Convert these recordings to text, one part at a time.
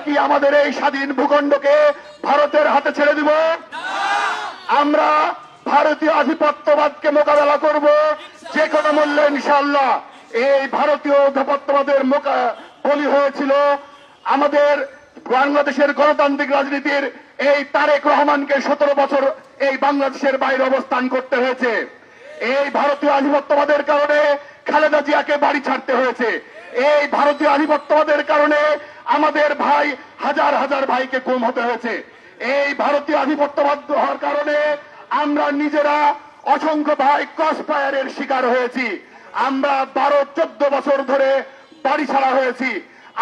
কি আমাদের এই স্বাধীন ভূখণ্ডকে ভারতের হাতে ছেড়ে দিব? আমরা ভারতীয় আধিপত্যবাদকে মোকাবেলা করব যে কোনো মূল্যে ইনশাআল্লাহ। এই ভারতীয় আধিপত্যবাদের বলি হয়েছিল আমাদের বাংলাদেশের গণতান্ত্রিক রাজনীতির এই তারেক রহমানকে 17 বছর এই বাংলাদেশের বাইরে অবস্থান করতে হয়েছে। এই ভারতীয় আধিপত্যবাদের কারণে খালেদা জিয়াকে বাড়ি ছাড়তে হয়েছে। এই ভারতীয় আধিপত্যবাদের কারণে আমাদের ভাই হাজার হাজার ভাইকে গুম হতে হয়েছে। এই ভারতীয় আধিপত্যবাদ হওয়ার কারণে আমরা নিজেরা অসংখ্য ভাই ক্রসফায়ারের শিকার হয়েছি। আমরা 12-14 বছর ধরে বাড়ি ছাড়া হয়েছি।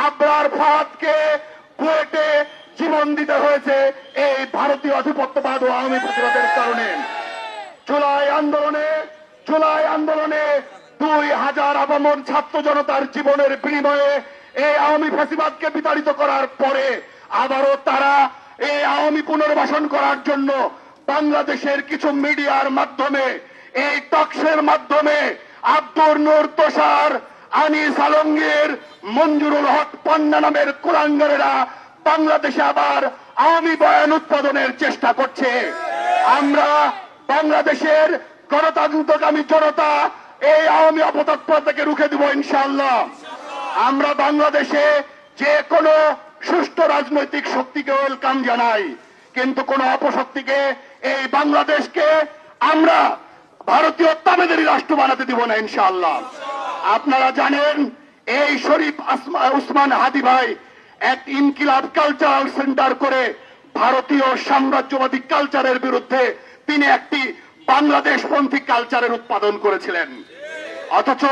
আবরার ফাহাদকে কুয়েটে জীবন দিতে হয়েছে এই ভারতীয় আধিপত্যবাদ ও আওয়ামী প্রতিরোধের কারণে। জুলাই আন্দোলনে 2000 আপামর ছাত্র জনতার জীবনের বিনিময়ে এই আওয়ামী ফ্যাসিবাদকে বিতাড়িত করার পরে আবারও তারা এই আওয়ামী পুনর্বাসন করার জন্য বাংলাদেশের কিছু মিডিয়ার মাধ্যমে, এই টকশের মাধ্যমে আব্দুর নূর তোষার, আনিস আলমগীর, মঞ্জুরুল হক পান্না নামের কুলাঙ্গারেরা বাংলাদেশে আবার আওয়ামী বয়ান উৎপাদনের চেষ্টা করছে। আমরা বাংলাদেশের গণতন্ত্রকামী জনতা এই আওয়ামী অপতৎপরতাকে রুখে দিব ইনশাআল্লাহ। আমরা বাংলাদেশে যে কোনো সুষ্ঠু রাজনৈতিক শক্তিকে ওয়েলকাম জানাই, কিন্তু কোন অপশক্তিকে এই বাংলাদেশকে আমরা ভারতীয় তাবেদারি রাষ্ট্র বানাতে দিব না ইনশাআল্লাহ। আপনারা জানেন এই শরীফ উসমান হাদি ভাই এক ইনকিলাব কালচারাল সেন্টার করে ভারতীয় সাম্রাজ্যবাদী কালচারের বিরুদ্ধে তিনি একটি বাংলাদেশপন্থী কালচারের উৎপাদন করেছিলেন, অথচ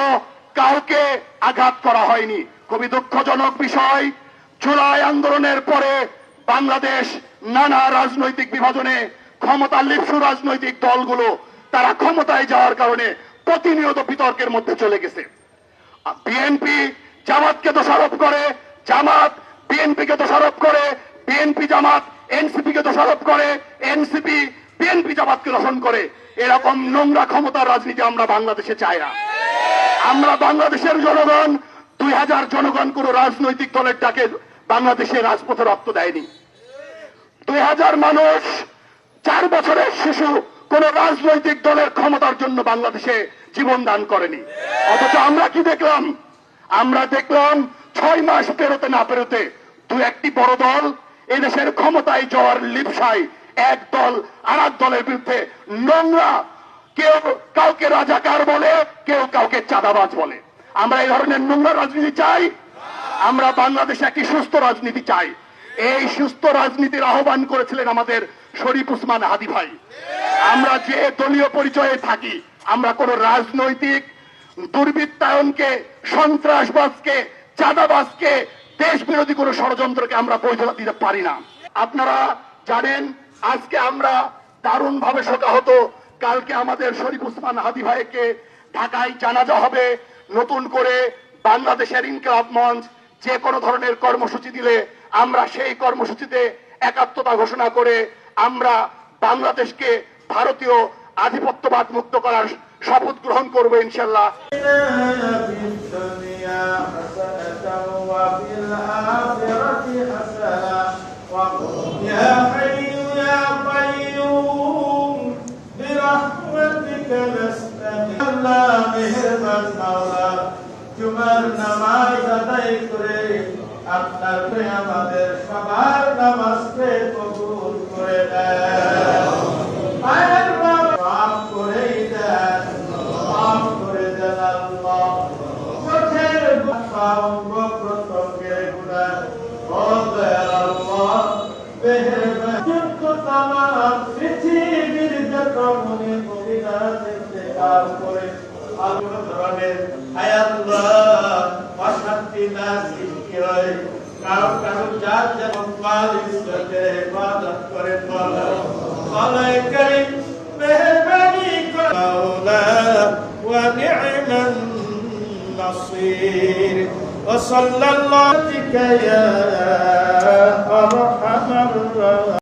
কাউকে আঘাত করা হয়নি। খুবই দুঃখজনক বিষয়, জুলাই আন্দোলনের পরে বাংলাদেশ নানা রাজনৈতিক বিভাজনে ক্ষমতা লিপ্সু রাজনৈতিক দলগুলো তারা ক্ষমতায় যাওয়ার কারণে প্রতিনিয়ত বিতর্কের মধ্যে চলে গেছে। বিএনপি জামাতকে দোষারোপ করে, জামাত বিএনপিকে দোষারোপ করে, বিএনপি জামাত এনসিপিকে দোষারোপ করে, এনসিপি বিএনপি জামাতকে দোষণ করে। এরকম নোংরা ক্ষমতার রাজনীতি আমরা বাংলাদেশে চাই না। আমরা বাংলাদেশের জনগণ 2000 জনগণ কোন রাজনৈতিক দলের ডাকে বাংলাদেশে রাজপথে রক্ত দেয়নি। 2000 মানুষ 4 বছরের শিশু কোন রাজনৈতিক দলের ক্ষমতার জন্য বাংলাদেশে জীবন দান করেনি। অথচ আমরা কি দেখলাম? আমরা দেখলাম 6 মাস পেরোতে না পেরোতে 2-1টি বড় দল এদেশের ক্ষমতায় যাওয়ার লিপসায় এক দল আর এক দলের বিরুদ্ধে নোংরা, কেউ কাউকে রাজাকার বলে, কেউ কাউকে চাঁদাবাজ বলে। আমরা এই ধরনের নোংরা রাজনীতি চাই? আমরা বাংলাদেশে একটি সুস্থ রাজনীতি চাই। এই সুস্থ রাজনীতির আহ্বান করেছিলেন আমাদের শরীফ উসমান হাদি ভাই। আমরা যে দলীয় পরিচয়ে থাকি, আমরা কোন রাজনৈতিক দুর্বৃত্তায়নকে, সন্ত্রাসবাদকে, চাঁদাবাজকে, দেশ বিরোধী কোন ষড়যন্ত্রকে আমরা বৈধতা দিতে পারি না। আপনারা জানেন আজকে আমরা দারুণ ভাবে শোকাহত। কালকে আমাদের শরীফ উসমান হাদি ভাইকে ঢাকায় জানাজা হবে। নতুন করে বাংলাদেশের ইনকিলাব মঞ্চ যে কোনো ধরনের কর্মসূচি দিলে আমরা সেই কর্মসূচিতে একাত্মতা ঘোষণা করে আমরা বাংলাদেশকে ভারতীয় আধিপত্যবাদ মুক্ত করার শপথ গ্রহণ করব ইনশাআল্লাহ। জুমার নামাজ আদায় করে আপনার আমাদের সবার নামাজকে কবুল করে দেন, মাফ করে দেন, মাফ করে দেন আল্লাহ। চোখের প্রত্যঙ্গের গুণা আল্লাহ তামাম পৃথিবীর যত মনে মদিনা দেখতে কাজ করে আল্লাহ ধরনের অশান্তি না সৃষ্টি হয়। কারো কারো যার যেমন ইবাদত করে আল্লাহ করিম মেহেরবানি করে মাওলা ওয়া নি'মান নাসির ওয়া সাল্লাল্লাহু ইয়া আরহামার